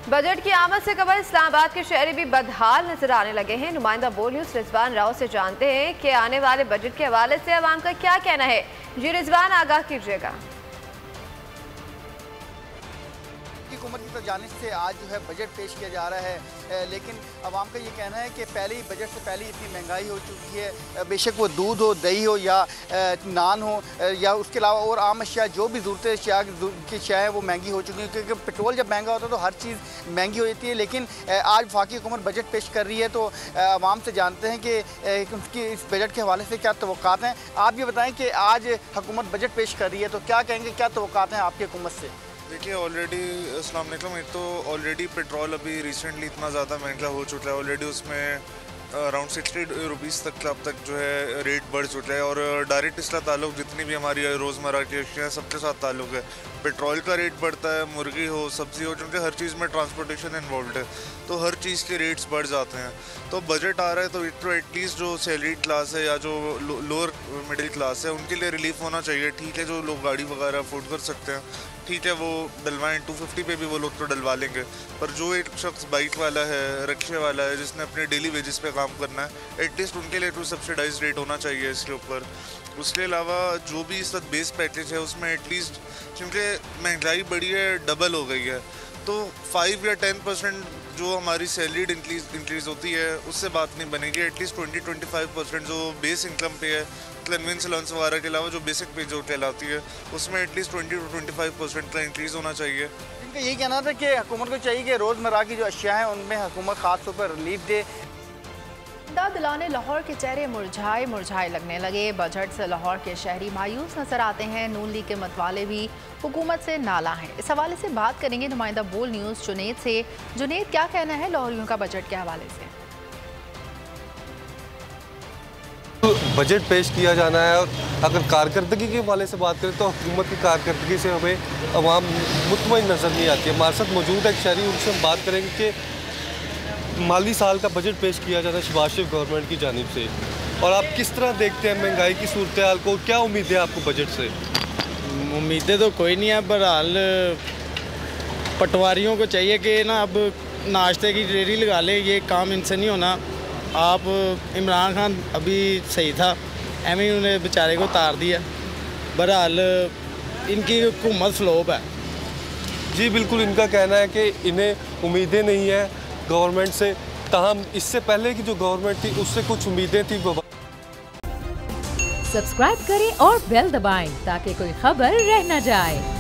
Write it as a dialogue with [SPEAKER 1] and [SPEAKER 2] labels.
[SPEAKER 1] Budget की आमद से कबल इस्लामाबाद के शहरी भी बदहाल नजर आने लगे हैं। नुमाइंदा बोल न्यूज़ रिजवान राव से जानते हैं कि आने वाले बजट के हवाले से अवाम का क्या कहना है। जी रिजवान, आगाह कीजिएगा।
[SPEAKER 2] हुकूमत की जानिब से आज जो है बजट पेश किया जा रहा है, लेकिन अवाम का ये कहना है कि पहले ही बजट से पहले इतनी महंगाई हो चुकी है। बेशक वो दूध हो, दही हो या नान हो या उसके अलावा और आम अशिया जो भी ज़रूरत अशिया की अशिया है वो महंगी हो चुकी है, क्योंकि पेट्रोल जब महंगा होता है तो हर चीज़ महंगी हो जाती है। लेकिन आज वफाकी हुकूमत बजट पेश कर रही है, तो अवाम से जानते हैं कि उसकी इस बजट के हवाले से क्या तवक्कात हैं। आप ये बताएँ कि आज हुकूमत बजट पेश कर रही है तो क्या कहेंगे, क्या तवक्कात हैं आपकी हुकूमत से?
[SPEAKER 3] देखिए, ऑलरेडी अस्सलाम वालेकुम, एक तो ऑलरेडी पेट्रोल अभी रिसेंटली इतना ज़्यादा महंगा हो चुका है। ऑलरेडी उसमें अराउंड 60 रुपीज़ तक अब तक जो है रेट बढ़ चुका है, और डायरेक्ट इसका ताल्लुक जितनी भी हमारी रोज़मर्रा की अशिया सबके साथ ताल्लुक है। पेट्रोल का रेट बढ़ता है, मुर्गी हो, सब्ज़ी हो, क्योंकि हर चीज़ में ट्रांसपोर्टेशन इन्वॉल्व है, तो हर चीज़ के रेट्स बढ़ जाते हैं। तो बजट आ रहा है तो एटलीस्ट जो सैलरी क्लास है या जो लोअर मिडिल क्लास है उनके लिए रिलीफ होना चाहिए। ठीक है, जो लोग गाड़ी वगैरह अफोर्ड कर सकते हैं ठीक है, वो डलवाएँ, 250 पे भी वो लोग तो डलवा लेंगे, पर जो एक शख्स बाइक वाला है, रिक्शे वाला है, जिसने अपने डेली वेजेस पे काम करना है, एटलीस्ट उनके लिए तो सब्सिडाइज रेट होना चाहिए इसके ऊपर। उसके अलावा जो भी इस वक्त बेस पैकेज है उसमें एटलीस्ट, क्योंकि महंगाई बढ़ी है, डबल हो गई है, तो 5 या 10% जो हमारी सैलरी इंक्रीज़ होती है उससे बात नहीं बनेगी। एटलीस्ट 20-25% जो बेस इनकम पे है, कन्वेंस अलाउंस वगैरह के अलावा जो बेसिक पे जो कहलाती है उसमें एटलीस्ट 20-25% का इंक्रीज़ होना चाहिए।
[SPEAKER 2] इनका यही कहना था कि हुकूमत को चाहिए कि रोज़मर्रा की जो अशिया हैं उनमें हुकूमत ख़ास तौर पर रिलीफ दे।
[SPEAKER 1] दिलाने लाहौर के चेहरे मुरझाए लगने लगे। बजट से लाहौर के शहरी मायूस नजर आते हैं। नून लीग के मतवाले भी हुकूमत से नाला हैं। इस हवाले से बात करेंगे नुमाइंदा बोल न्यूज़ जुनेद से। जुनेद, क्या कहना है लाहौरियों का बजट के हवाले से?
[SPEAKER 4] बजट पेश किया जाना है, और अगर कारकर्दगी के हवाले से बात करें तो हुकूमत की कारकर्दगी से हमें अवाम मुतमईन नज़र नहीं आती है। हमारे साथ मौजूद है एक शहरी, उनसे हम बात करेंगे कि माली साल का बजट पेश किया जाना है शहबाज शरीफ गवर्नमेंट की जानिब से, और आप किस तरह देखते हैं महंगाई की सूरत हाल को? क्या उम्मीदें आपको बजट से?
[SPEAKER 5] उम्मीदें तो कोई नहीं है, बहरहाल पटवारियों को चाहिए कि ना अब नाश्ते की रेहड़ी लगा ले, ये काम इनसे नहीं होना। आप इमरान खान अभी सही था, एवं उन्हें बेचारे को तार दिया। बहरहाल इनकी हुकूमत फ्लॉप है।
[SPEAKER 4] जी बिल्कुल, इनका कहना है कि इन्हें उम्मीदें नहीं है गवर्नमेंट से, ताहम इससे पहले की जो गवर्नमेंट थी उससे कुछ उम्मीदें थी।
[SPEAKER 6] सब्सक्राइब करें और बेल दबाएं ताकि कोई खबर रह न जाए।